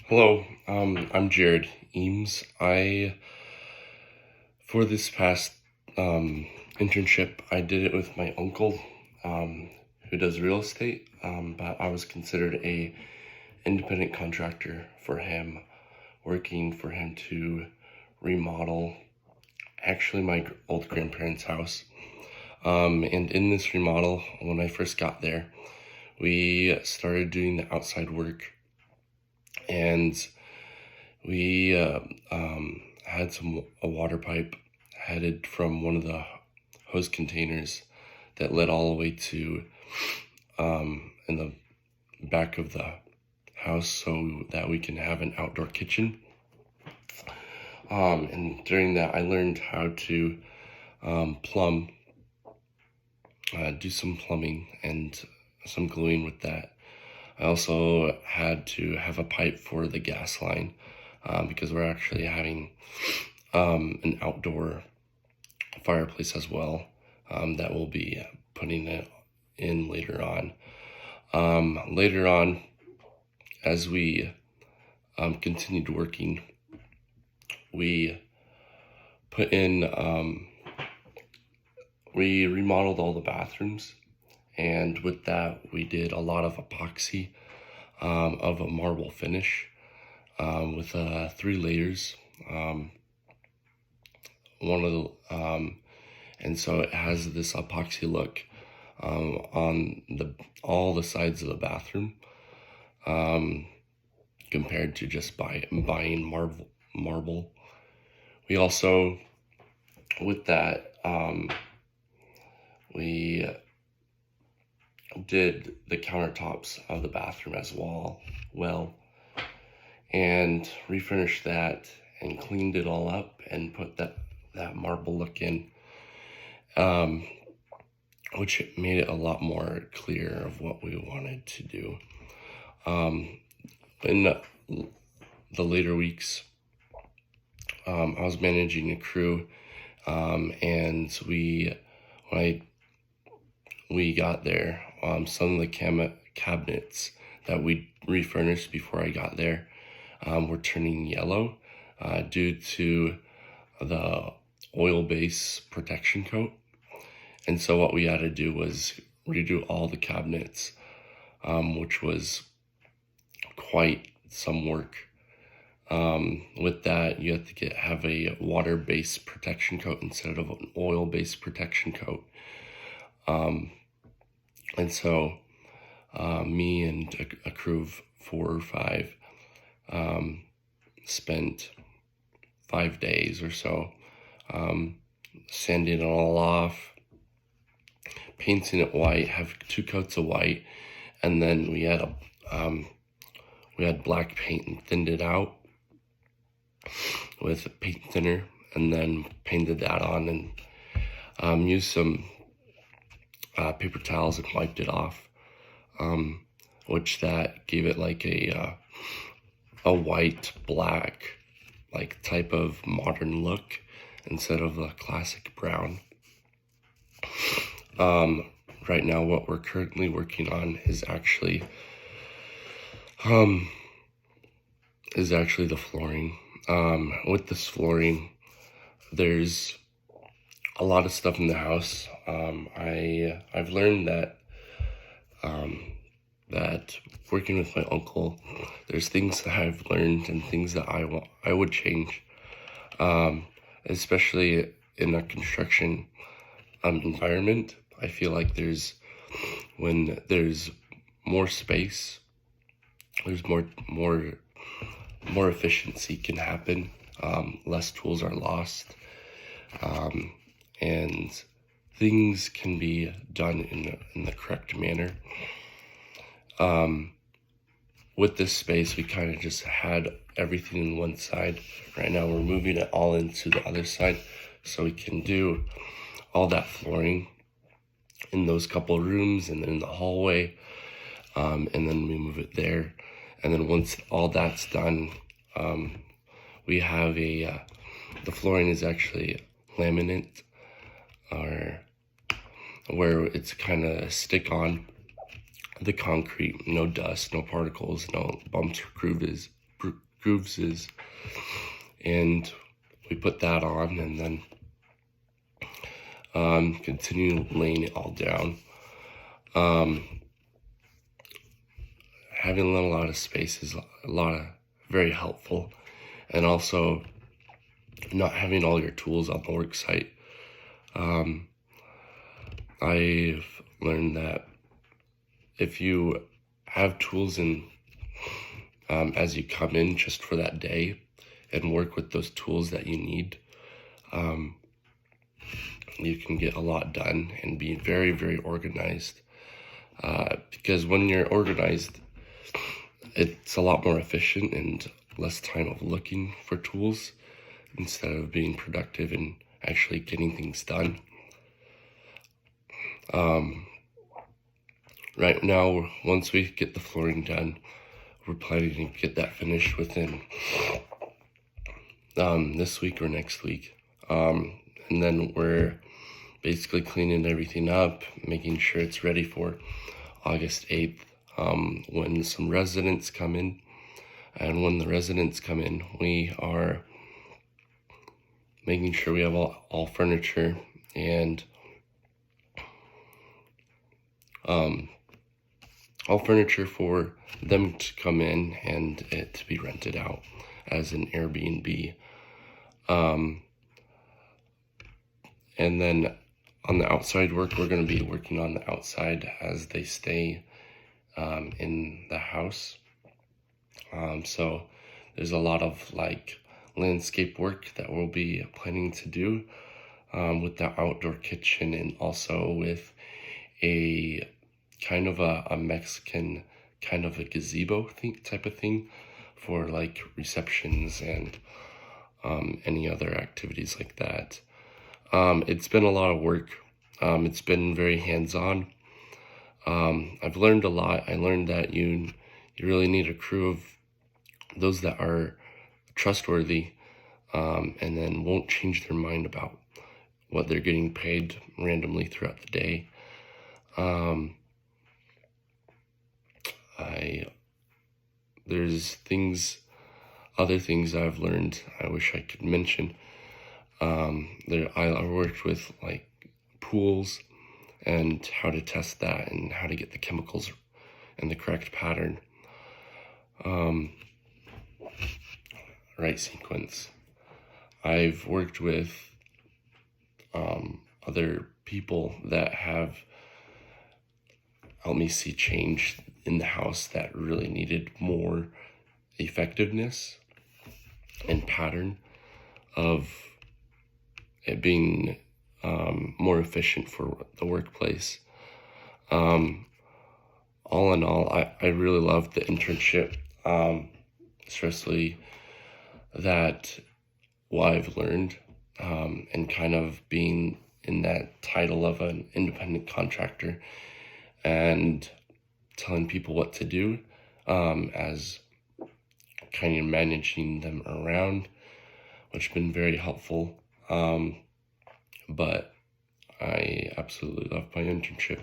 Hello, I'm Jared Eames. For this past internship, I did it with my uncle, who does real estate, but I was considered a independent contractor for him, working for him to remodel actually my old grandparents' house. And in this remodel, when I first got there, we started doing the outside work, and we had a water pipe headed from one of the hose containers that led all the way to in the back of the house so that we can have an outdoor kitchen. And during that, I learned how to plumb, do some plumbing and some gluing with that. I also had to have a pipe for the gas line because we're actually having an outdoor fireplace as well that we'll be putting it in later on. Later on, as we continued working, we put in, we remodeled all the bathrooms, and with that, we did a lot of epoxy of a marble finish with 3 layers. And so it has this epoxy look on all the sides of the bathroom compared to just buying marble. We also, with that, we did the countertops of the bathroom as well, and refurnished that and cleaned it all up and put that marble look in, which made it a lot more clear of what we wanted to do. In the later weeks, I was managing a crew, and when we got there, some of the cabinets that we refurnished before I got there were turning yellow due to the oil-based protection coat. And so what we had to do was redo all the cabinets, which was quite some work. With that, you have to have a water-based protection coat instead of an oil-based protection coat. And so me and a crew of 4 or 5 spent 5 days or so sanding it all off, painting it white, have 2 coats of white, and then we had black paint and thinned it out with paint thinner, and then painted that on and used some paper towels and wiped it off, which that gave it like a white black like type of modern look instead of the classic brown. Right now, what we're currently working on is actually the flooring. With this flooring, there's a lot of stuff in the house. I've learned that working with my uncle, there's things that I've learned and things that I would change, especially in a construction environment. I feel like when there's more space, there's more efficiency can happen. Less tools are lost, and things can be done in the correct manner. With this space, we kind of just had everything in one side. Right now, we're moving it all into the other side so we can do all that flooring in those couple rooms and then in the hallway, and then we move it there. And then once all that's done, we have the flooring is actually laminate, or where it's kind of stick on the concrete, no dust, no particles, no bumps or grooves is, and we put that on, and then continue laying it all down. Having a lot of space is very helpful, and also not having all your tools on the work site. I've learned that if you have tools in as you come in just for that day and work with those tools that you need, you can get a lot done and be very, very organized. Because when you're organized, it's a lot more efficient and less time of looking for tools instead of being productive and actually getting things done. Right now, once we get the flooring done, we're planning to get that finished within this week or next week. And then we're basically cleaning everything up, making sure it's ready for August 8th, when some residents come in. And when the residents come in, we are making sure we have all furniture and all furniture for them to come in and it to be rented out as an Airbnb. And then on the outside work, we're going to be working on the outside as they stay in the house. So there's a lot of like landscape work that we'll be planning to do with the outdoor kitchen, and also with a kind of a Mexican kind of a gazebo type of thing for like receptions and any other activities like that. It's been a lot of work. It's been very hands-on. I've learned a lot. I learned that you really need a crew of those that are trustworthy, and then won't change their mind about what they're getting paid randomly throughout the day. There's other things I've learned I wish I could mention. I worked with like pools and how to test that and how to get the chemicals in the correct pattern, right sequence. I've worked with other people that have helped me see change in the house that really needed more effectiveness and pattern of it being more efficient for the workplace. All in all, I really loved the internship, especially that what I've learned, and kind of being in that title of an independent contractor and telling people what to do, as kind of managing them around, which has been very helpful. But I absolutely love my internship.